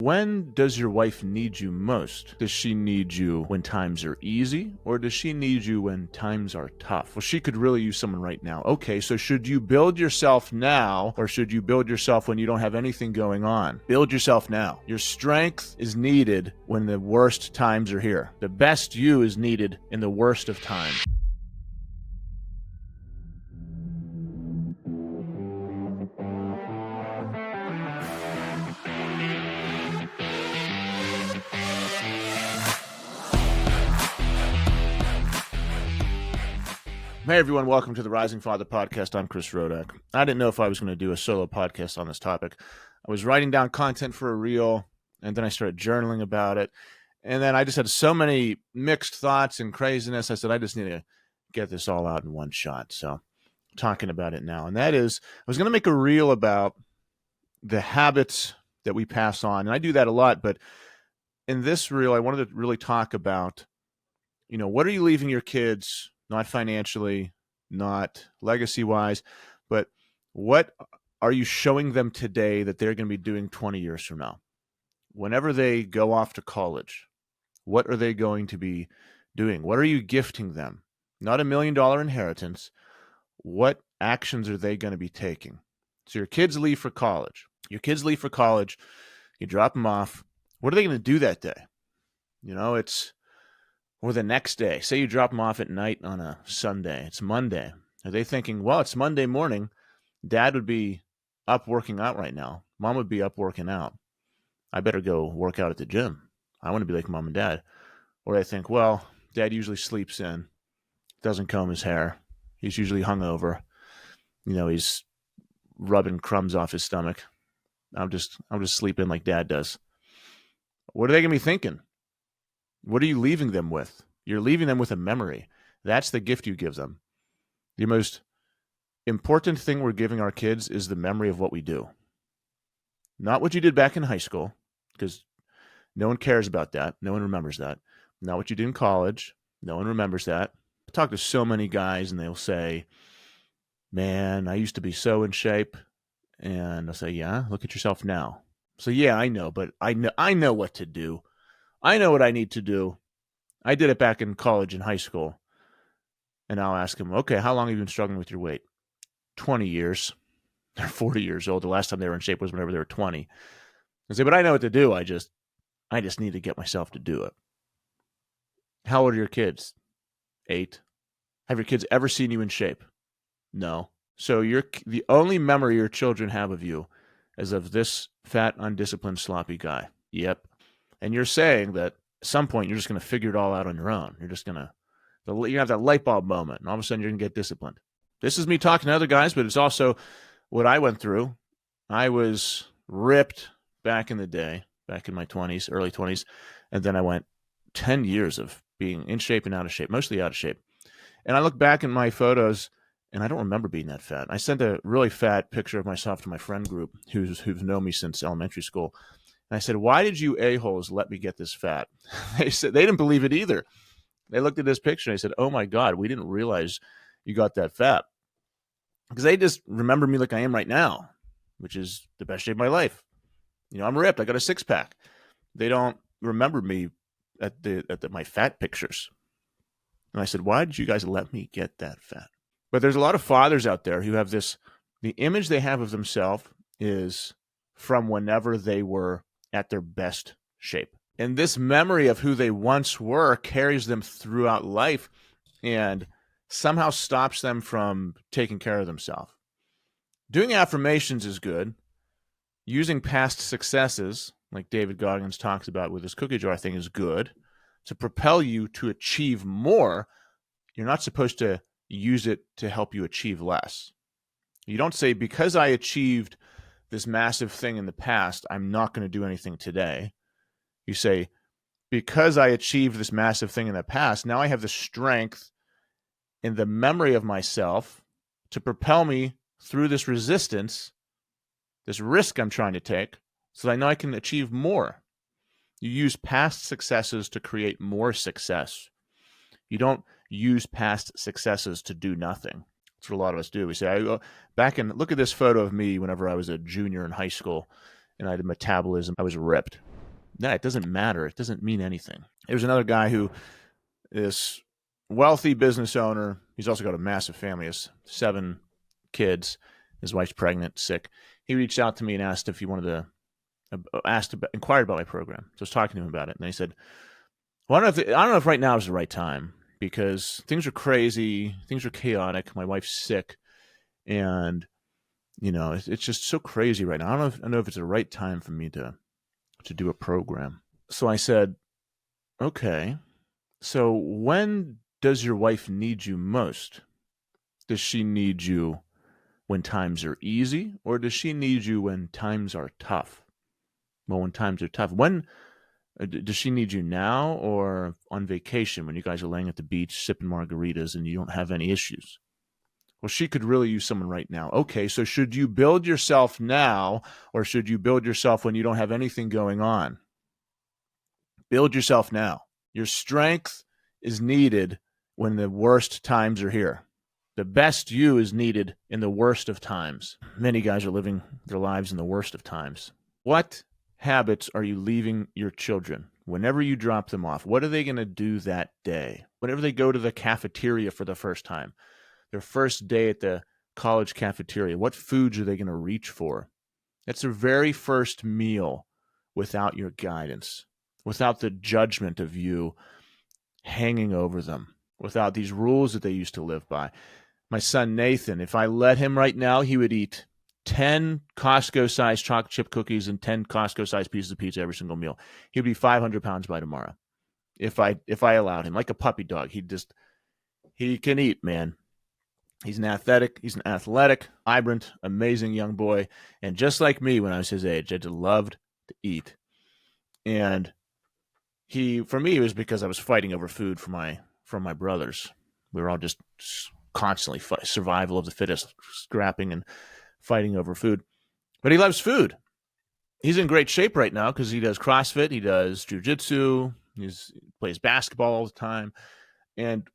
When does your wife need you most? Does she need you when times are easy, or does she need you when times are tough? Well, she could really use someone right now. Okay, so should you build yourself now, or should you build yourself when you don't have anything going on? Build yourself now. Your strength is needed when the worst times are here. The best you is needed in the worst of times. Hey everyone, welcome to the Rising Father Podcast. I'm Chris Rodack. I didn't know if I was going to do a solo podcast on this topic. I was writing down content for a reel, and then I started journaling about it. And then I just had so many mixed thoughts and craziness. I said, I just need to get this all out in one shot. So I'm talking about it now. And that is, I was going to make a reel about the habits that we pass on. And I do that a lot. But in this reel, I wanted to really talk about, what are you leaving your kids? Not financially, not legacy-wise, but what are you showing them today that they're going to be doing 20 years from now? Whenever they go off to college, what are they going to be doing? What are you gifting them? Not $1 million inheritance. What actions are they going to be taking? So your kids leave for college. You drop them off. What are they going to do that day? Or the next day. Say you drop them off at night on a Sunday. It's Monday. Are they thinking, well, it's Monday morning. Dad would be up working out right now. Mom would be up working out. I better go work out at the gym. I want to be like mom and dad. Or they think, well, dad usually sleeps in, doesn't comb his hair. He's usually hungover. He's rubbing crumbs off his stomach. I'll just sleep in like dad does. What are they going to be thinking? What are you leaving them with? You're leaving them with a memory. That's the gift you give them. The most important thing we're giving our kids is the memory of what we do. Not what you did back in high school, because no one cares about that. No one remembers that. Not what you did in college. No one remembers that. I talk to so many guys and they'll say, man, I used to be so in shape. And I'll say, yeah, look at yourself now. So yeah, I know, but I know what to do. I know what I need to do. I did it back in college and high school. And I'll ask them, okay, how long have you been struggling with your weight? 20 years. They're 40 years old. The last time they were in shape was whenever they were 20. I say, but I know what to do. I just need to get myself to do it. How old are your kids? 8. Have your kids ever seen you in shape? No. So the only memory your children have of you is of this fat, undisciplined, sloppy guy. Yep. And you're saying that at some point you're just going to figure it all out on your own. You're going to have that light bulb moment, and all of a sudden you're going to get disciplined. This is me talking to other guys, but it's also what I went through. I was ripped back in the day, back in my 20s, early 20s, and then I went 10 years of being in shape and out of shape, mostly out of shape. And I look back in my photos, and I don't remember being that fat. I sent a really fat picture of myself to my friend group who've known me since elementary school. And I said, why did you a-holes let me get this fat? They said they didn't believe it either. They looked at this picture and they said, oh my God, we didn't realize you got that fat. Because they just remember me like I am right now, which is the best shape of my life. I'm ripped. I got a 6-pack. They don't remember me at my fat pictures. And I said, why did you guys let me get that fat? But there's a lot of fathers out there who have the image they have of themselves is from whenever they were at their best shape. And this memory of who they once were carries them throughout life and somehow stops them from taking care of themselves. Doing affirmations is good. Using past successes, like David Goggins talks about with his cookie jar thing, is good to propel you to achieve more. You're not supposed to use it to help you achieve less. You don't say, because I achieved this massive thing in the past, I'm not going to do anything today. You say, because I achieved this massive thing in the past, now I have the strength and the memory of myself to propel me through this resistance, this risk I'm trying to take, so that I know I can achieve more. You use past successes to create more success. You don't use past successes to do nothing. That's what a lot of us do. We say, I go back and look at this photo of me whenever I was a junior in high school and I had a metabolism. I was ripped. That it doesn't matter. It doesn't mean anything. There's another guy who is wealthy business owner. He's also got a massive family. He has 7 kids. His wife's pregnant, sick. He reached out to me and asked if he wanted to, inquired about my program. So I was talking to him about it, and he said, "Well, I don't know if right now is the right time because things are crazy, things are chaotic. My wife's sick, and it's just so crazy right now. I don't know if it's the right time for me to do a program." So I said, "Okay. So when does your wife need you most? Does she need you when times are easy, or does she need you when times are tough?" "Well, when times are tough. When does she need you now or on vacation when you guys are laying at the beach sipping margaritas and you don't have any issues?" "Well, she could really use someone right now." "Okay, so should you build yourself now or should you build yourself when you don't have anything going on?" Build yourself now. Your strength is needed when the worst times are here. The best you is needed in the worst of times. Many guys are living their lives in the worst of times. What habits are you leaving your children? Whenever you drop them off, what are they going to do that day? Whenever they go to the cafeteria for the first time, their first day at the college cafeteria, what foods are they going to reach for? That's their very first meal without your guidance, without the judgment of you hanging over them, without these rules that they used to live by. My son Nathan, if I let him right now, he would eat 10 Costco-sized chocolate chip cookies and 10 Costco-sized pieces of pizza every single meal. He'd be 500 pounds by tomorrow if I allowed him, like a puppy dog. He can eat, man. He's an athletic, vibrant, amazing young boy. And just like me when I was his age, I just loved to eat. And for me, it was because I was fighting over food from my brothers. We were all just constantly survival of the fittest, scrapping and fighting over food. But he loves food. He's in great shape right now because he does CrossFit, he does jiu-jitsu, he plays basketball all the time. And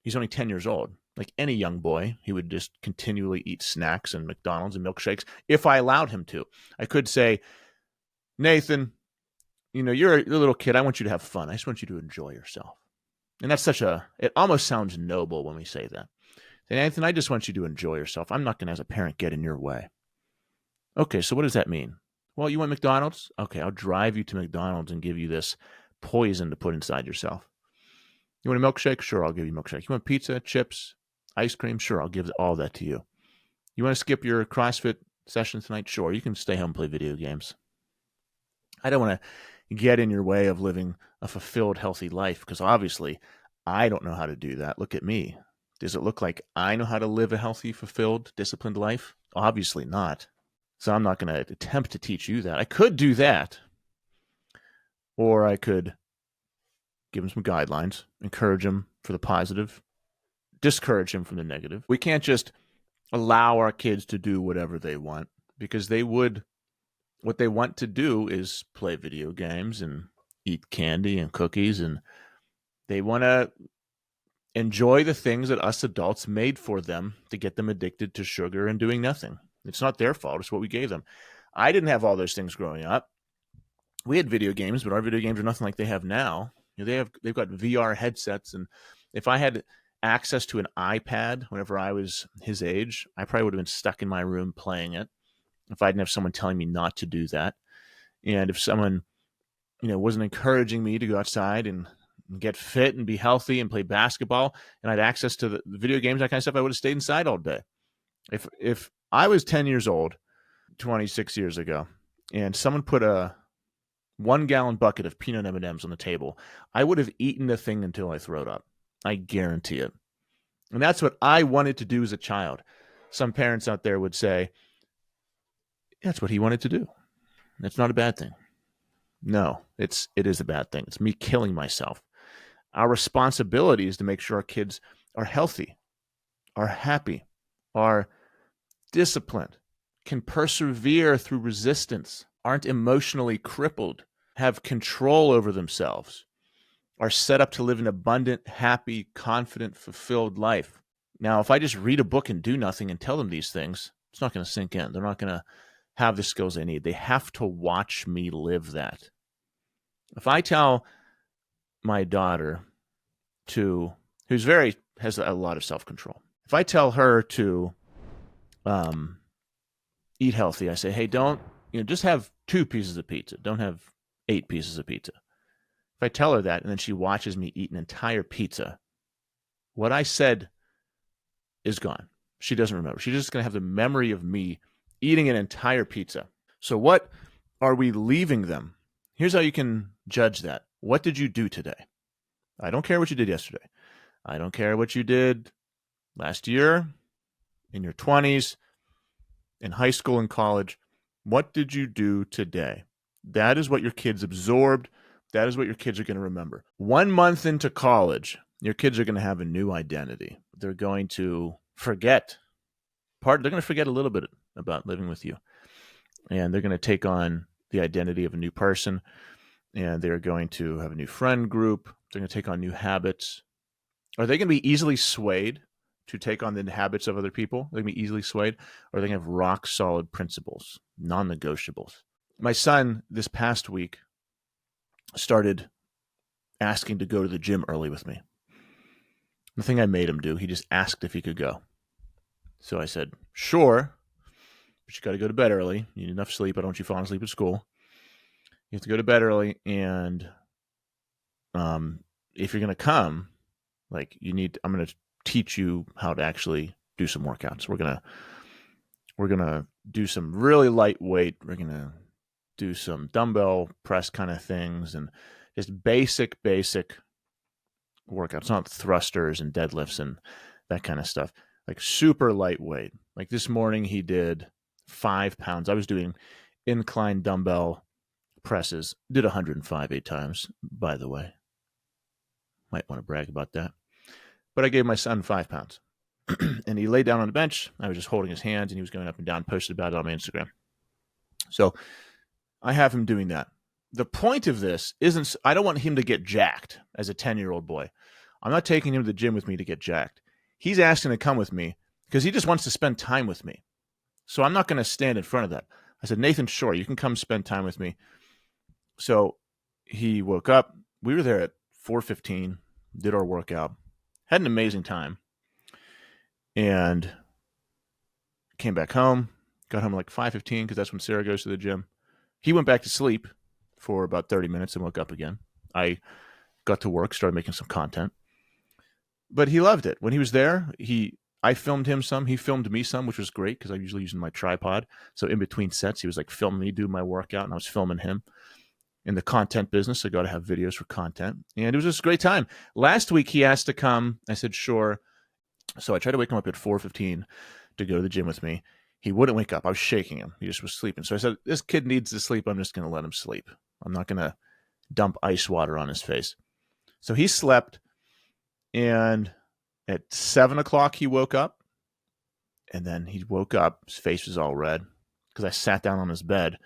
he's only 10 years old. Like any young boy, he would just continually eat snacks and McDonald's and milkshakes if I allowed him to. I could say, "Nathan, you're a little kid. I want you to have fun. I just want you to enjoy yourself." And that's it almost sounds noble when we say that. "Say, Nathan, I just want you to enjoy yourself. I'm not going to, as a parent, get in your way." "Okay, so what does that mean?" "Well, you want McDonald's? Okay, I'll drive you to McDonald's and give you this poison to put inside yourself. You want a milkshake? Sure, I'll give you a milkshake. You want pizza, chips, ice cream? Sure, I'll give all that to you. You want to skip your CrossFit session tonight? Sure, you can stay home and play video games. I don't want to get in your way of living a fulfilled, healthy life because obviously I don't know how to do that. Look at me. Does it look like I know how to live a healthy, fulfilled, disciplined life? Obviously not. So I'm not going to attempt to teach you that. I could do that, or I could give him some guidelines, encourage him for the positive, discourage him from the negative. We can't just allow our kids to do whatever they want because what they want to do is play video games and eat candy and cookies, and they want to enjoy the things that us adults made for them to get them addicted to sugar and doing nothing. It's not their fault. It's what we gave them. I didn't have all those things growing up. We had video games, but our video games are nothing like they have now. They've got VR headsets, and if I had access to an iPad whenever I was his age, I probably would have been stuck in my room playing it if I didn't have someone telling me not to do that. And if someone, wasn't encouraging me to go outside and get fit and be healthy and play basketball, and I had access to the video games, that kind of stuff, I would have stayed inside all day. If I was 10 years old, 26 years ago, and someone put a 1-gallon bucket of peanut M&Ms on the table, I would have eaten the thing until I throw it up. I guarantee it. And that's what I wanted to do as a child. Some parents out there would say, that's what he wanted to do. That's not a bad thing. No, it is a bad thing. It's me killing myself. Our responsibility is to make sure our kids are healthy, are happy, are disciplined, can persevere through resistance, aren't emotionally crippled, have control over themselves, are set up to live an abundant, happy, confident, fulfilled life. Now, if I just read a book and do nothing and tell them these things, it's not going to sink in. They're not going to have the skills they need. They have to watch me live that. If I tell my daughter has a lot of self-control, if I tell her to um, eat healthy, I say, hey, don't, just have 2 pieces of pizza. Don't have 8 pieces of pizza. If I tell her that and then she watches me eat an entire pizza, what I said is gone. She doesn't remember. She's just going to have the memory of me eating an entire pizza. So what are we leaving them? Here's how you can judge that. What did you do today? I don't care what you did yesterday. I don't care what you did last year, in your 20s, in high school and college. What did you do today? That is what your kids absorbed. That is what your kids are going to remember. 1 month into college, your kids are going to have a new identity. They're going to forget they're going to forget a little bit about living with you. And they're going to take on the identity of a new person. And they're going to have a new friend group. They're going to take on new habits. Are they going to be easily swayed to take on the habits of other people? They're going to be easily swayed, or are they going to have rock solid principles, non-negotiables? My son this past week started asking to go to the gym early with me. The thing I made him do, he just asked if he could go. So I said, sure, but you got to go to bed early. You need enough sleep. I don't want you falling asleep at school. You have to go to bed early, and if you're going to come, I'm going to teach you how to actually do some workouts. We're going to do some really lightweight. We're going to do some dumbbell press kind of things and just basic workouts, not thrusters and deadlifts and that kind of stuff. Like super lightweight. Like this morning he did 5 pounds. I was doing incline dumbbell presses. Did 105 8 times, by the way. Might want to brag about that. But I gave my son 5 pounds. And he laid down on the bench. I was just holding his hands, and he was going up and down, posted about it on my Instagram. So I have him doing that. The point of this isn't, I don't want him to get jacked as a 10-year-old boy. I'm not taking him to the gym with me to get jacked. He's asking to come with me because he just wants to spend time with me. So I'm not going to stand in front of that. I said, Nathan, sure, you can come spend time with me. So he woke up. We were there at 4:15, did our workout, had an amazing time, and came back home. Got home at like 5:15 because that's when Sarah goes to the gym. He went back to sleep for about 30 minutes and woke up again. I got to work, started making some content. But he loved it. When he was there, I filmed him some. He filmed me some, which was great because I'm usually using my tripod. So in between sets, he was like filming me do my workout, and I was filming him. In the content business, I got to have videos for content. And it was just a great time. Last week, he asked to come. I said, sure. So I tried to wake him up at 4:15 to go to the gym with me. He wouldn't wake up. I was shaking him. He just was sleeping. So I said, this kid needs to sleep. I'm just going to let him sleep. I'm not going to dump ice water on his face. So he slept. And at 7 o'clock, he woke up. And then he woke up. His face was all red because I sat down on his bed.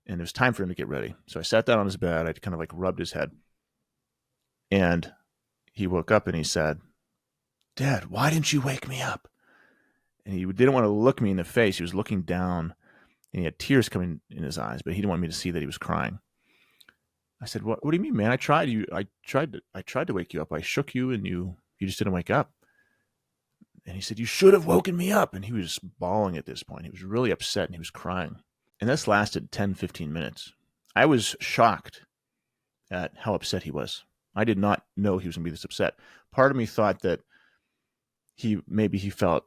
And it was time for him to get ready. So I sat down on his bed. I kind of like rubbed his head. And he woke up and he said, Dad, why didn't you wake me up? And he didn't want to look me in the face. He was looking down and he had tears coming in his eyes, but he didn't want me to see that he was crying. I said, what do you mean, man? I tried to wake you up. I shook you and you just didn't wake up. And he said, you should have woken me up. And he was just bawling at this point. He was really upset and he was crying. And this lasted 10, 15 minutes. I was shocked at how upset he was. I did not know he was going to be this upset. Part of me thought that he felt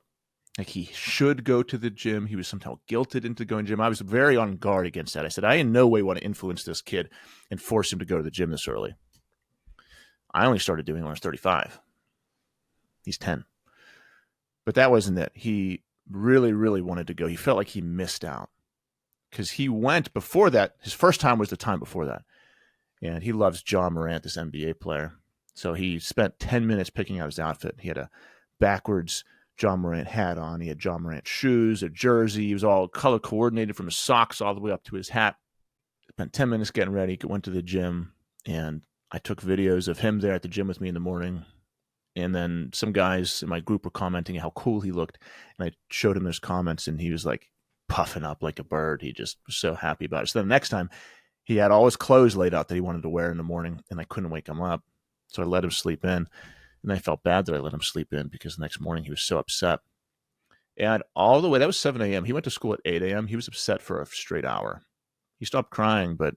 like he should go to the gym. He was somehow guilted into going to the gym. I was very on guard against that. I said, I in no way want to influence this kid and force him to go to the gym this early. I only started doing it when I was 35. He's 10. But that wasn't it. He really, really wanted to go. He felt like he missed out. Because he went before that. His first time was the time before that. And he loves John Morant, this NBA player. So he spent 10 minutes picking out his outfit. He had a backwards John Morant hat on. He had John Morant shoes, a jersey. He was all color coordinated from his socks all the way up to his hat. Spent 10 minutes getting ready, went to the gym, and I took videos of him there at the gym with me in the morning. And then some guys in my group were commenting how cool he looked. And I showed him those comments, and he was like, puffing up like a bird. He just was so happy about it. So the next time he had all his clothes laid out that he wanted to wear in the morning, and I couldn't wake him up. So I let him sleep in. And I felt bad that I let him sleep in because the next morning he was so upset. And all the way, that was 7 a.m. He went to school at 8 a.m. He was upset for a straight hour. He stopped crying, but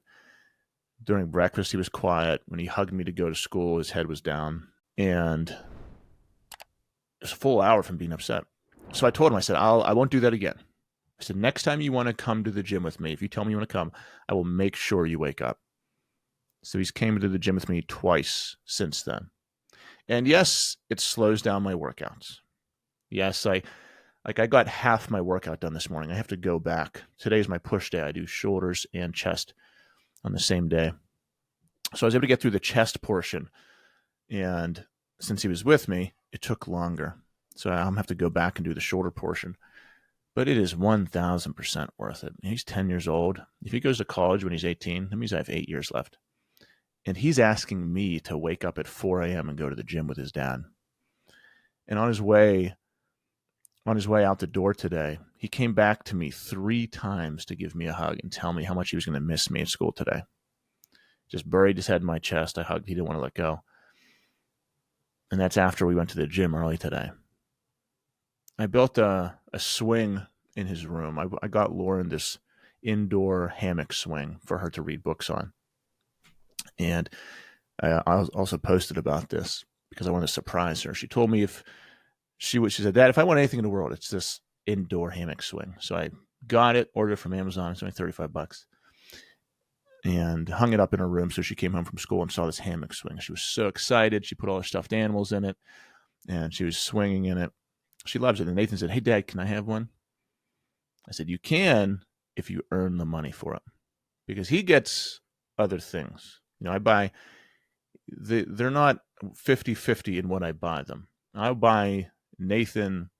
during breakfast, he was quiet. When he hugged me to go to school, his head was down. And it was a full hour from being upset. So I told him, I said, I won't do that again. I said, next time you want to come to the gym with me, if you tell me you want to come, I will make sure you wake up. So he's came to the gym with me twice since then. And yes, it slows down my workouts. Yes, I got half my workout done this morning. I have to go back. Today's my push day. I do shoulders and chest on the same day. So I was able to get through the chest portion. And since he was with me, it took longer. So I'm going to have to go back and do the shoulder portion. But it is 1,000% worth it. He's 10 years old. If he goes to college when he's 18, that means I have 8 years left. And he's asking me to wake up at 4 a.m. and go to the gym with his dad. And on his way out the door today, he came back to me 3 times to give me a hug and tell me how much he was going to miss me at school today. Just buried his head in my chest. I hugged. He didn't want to let go. And that's after we went to the gym early today. I built a swing in his room. I got Lauren this indoor hammock swing for her to read books on. And I also posted about this because I wanted to surprise her. She told me she said, Dad, if I want anything in the world, it's this indoor hammock swing. So I got it, ordered it from Amazon. It's only $35. And hung it up in her room. So she came home from school and saw this hammock swing. She was so excited. She put all her stuffed animals in it and she was swinging in it. She loves it. And Nathan said, hey, Dad, can I have one? I said, you can if you earn the money for it. Because he gets other things. They're not 50-50 in what I buy them. I'll buy Nathan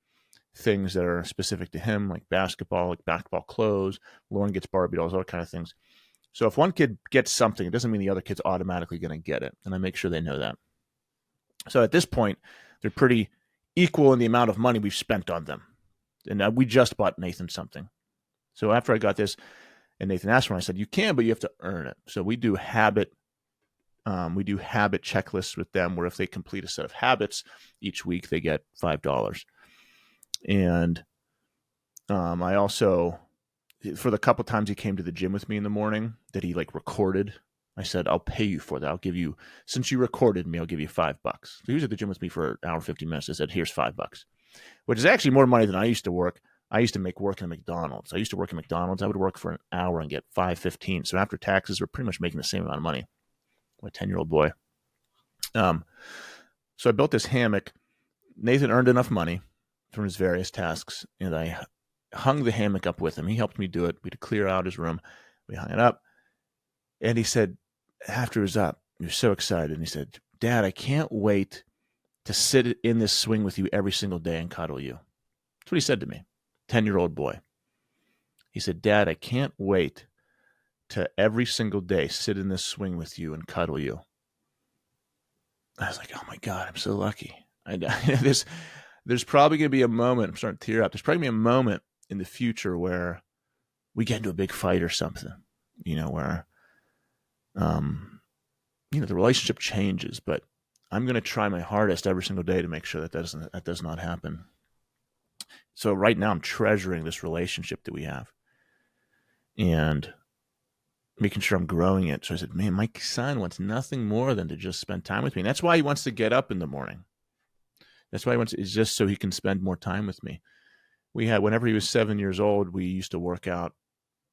things that are specific to him, like basketball clothes. Lauren gets Barbie dolls, all kind of things. So if one kid gets something, it doesn't mean the other kid's automatically going to get it. And I make sure they know that. So at this point, they're pretty equal in the amount of money we've spent on them. And we just bought Nathan something. So after I got this, and Nathan asked for it, I said, you can, but you have to earn it. So we do habit checklists with them where if they complete a set of habits each week, they get $5. And I also, for the couple times he came to the gym with me in the morning that he recorded, I said, I'll pay you for that. Since you recorded me, I'll give you $5. So he was at the gym with me for an hour and 50 minutes. I said, here's $5, which is actually more money than I used to work. I used to make work in McDonald's. I used to work in McDonald's. I would work for an hour and get $5.15. So after taxes, we're pretty much making the same amount of money. My 10-year-old boy. So I built this hammock. Nathan earned enough money from his various tasks, and I hung the hammock up with him. He helped me do it. We had to clear out his room. We hung it up. And he said, after it was up, he was so excited. And he said, Dad, I can't wait to sit in this swing with you every single day and cuddle you. That's what he said to me, 10-year-old boy. He said, Dad, I can't wait to every single day sit in this swing with you and cuddle you. I was like, oh my God, I'm so lucky. There's probably going to be a moment, I'm starting to tear up. There's probably going to be a moment in the future where we get into a big fight or something, where, the relationship changes, but I'm going to try my hardest every single day to make sure that does not happen. So right now I'm treasuring this relationship that we have and making sure I'm growing it. So I said, man, my son wants nothing more than to just spend time with me. And that's why he wants to get up in the morning. That's why it's just so he can spend more time with me. Whenever he was 7 years old, we used to work out.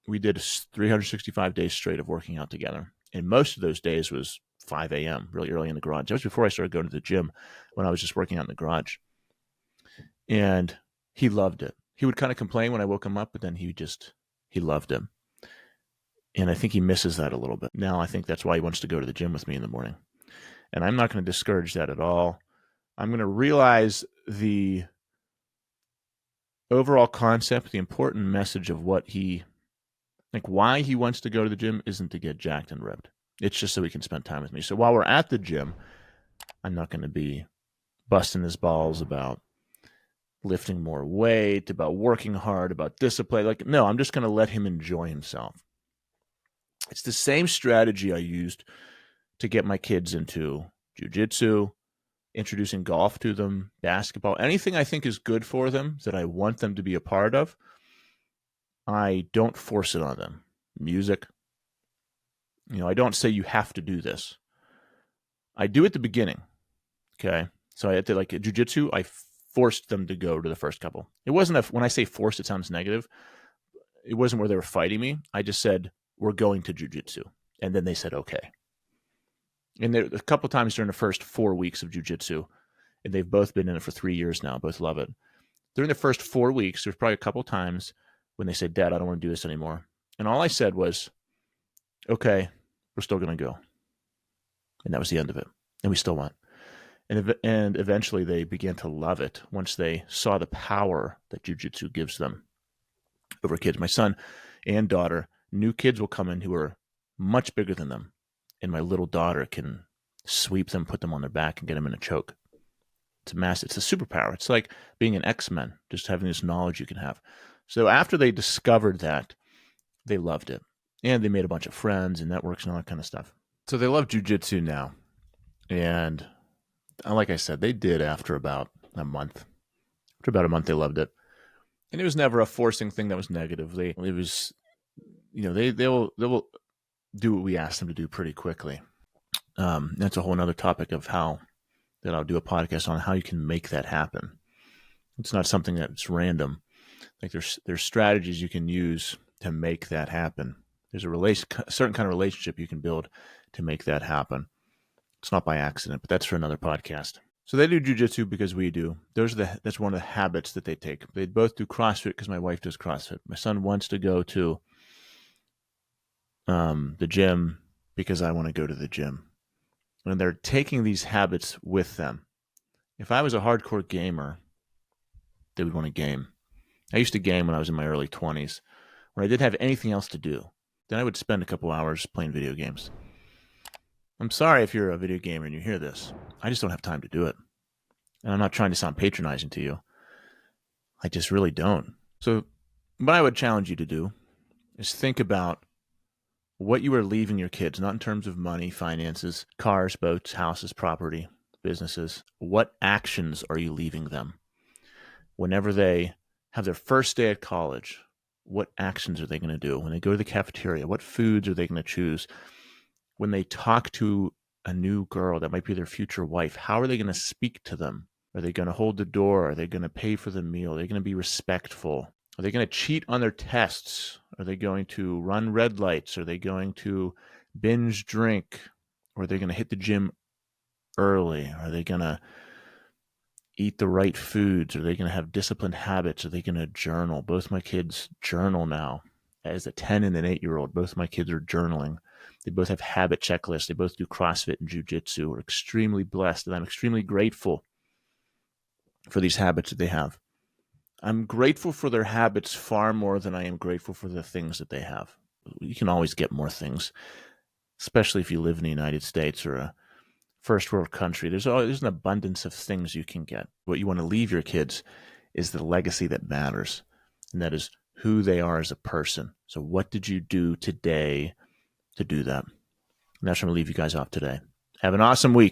We did 365 days straight of working out together. And most of those days was 5 a.m., really early in the garage. That was before I started going to the gym, when I was just working out in the garage. And he loved it. He would kind of complain when I woke him up, but then he loved it. And I think he misses that a little bit. Now I think that's why he wants to go to the gym with me in the morning. And I'm not going to discourage that at all. I'm going to realize the overall concept, the important message of why he wants to go to the gym isn't to get jacked and ripped. It's just so he can spend time with me. So while we're at the gym, I'm not going to be busting his balls about lifting more weight, about working hard, about discipline. No, I'm just going to let him enjoy himself. It's the same strategy I used to get my kids into jiu-jitsu, introducing golf to them, basketball, anything I think is good for them that I want them to be a part of. I don't force it on them. Music, I don't say you have to do this. I do at the beginning. Okay. So I had to, like, at jiu-jitsu, I forced them to go to the first couple. It wasn't when I say forced, it sounds negative. It wasn't where they were fighting me. I just said, we're going to jiu-jitsu. And then they said, okay. And there a couple times during the first 4 weeks of jiu-jitsu, and they've both been in it for 3 years now, both love it. During the first 4 weeks, there's probably a couple times when they said, Dad, I don't want to do this anymore. And all I said was, okay, we're still going to go. And that was the end of it. And we still went. And eventually they began to love it once they saw the power that jiu-jitsu gives them over kids. My son and daughter, new kids will come in who are much bigger than them. And my little daughter can sweep them, put them on their back, and get them in a choke. It's a massive, it's a superpower. It's like being an X-Men, just having this knowledge you can have. So after they discovered that, they loved it. And they made a bunch of friends and networks and all that kind of stuff. So they love jiu-jitsu now. And like I said, they did after about a month. After about a month, they loved it. And it was never a forcing thing that was negative. It was, they'll do what we asked them to do pretty quickly. That's a whole other topic of that I'll do a podcast on how you can make that happen. It's not something that's random. Like there's strategies you can use to make that happen. There's a certain kind of relationship you can build to make that happen. It's not by accident, but that's for another podcast. So they do jiu-jitsu because we do. That's one of the habits that they take. They both do CrossFit because my wife does CrossFit. My son wants to go to the gym because I want to go to the gym. And they're taking these habits with them. If I was a hardcore gamer, they would want to game. I used to game when I was in my early 20s. When I didn't have anything else to do, then I would spend a couple hours playing video games. I'm sorry if you're a video gamer and you hear this. I just don't have time to do it. And I'm not trying to sound patronizing to you. I just really don't. So what I would challenge you to do is think about what you are leaving your kids, not in terms of money, finances, cars, boats, houses, property, businesses. What actions are you leaving them? Whenever they have their first day at college, what actions are they going to do? When they go to the cafeteria, what foods are they going to choose? When they talk to a new girl that might be their future wife, how are they going to speak to them? Are they going to hold the door? Are they going to pay for the meal? Are they going to be respectful? Are they going to cheat on their tests? Are they going to run red lights? Are they going to binge drink? Or are they going to hit the gym early? Are they going to eat the right foods? Are they going to have disciplined habits? Are they going to journal? Both my kids journal now. As a 10 and an 8-year-old, both my kids are journaling. They both have habit checklists. They both do CrossFit and jiu-jitsu. We're extremely blessed, and I'm extremely grateful for these habits that they have. I'm grateful for their habits far more than I am grateful for the things that they have. You can always get more things, especially if you live in the United States or a first world country. There's an abundance of things you can get. What you want to leave your kids is the legacy that matters, and that is who they are as a person. So what did you do today to do that? And that's what I'm going to leave you guys off today. Have an awesome week.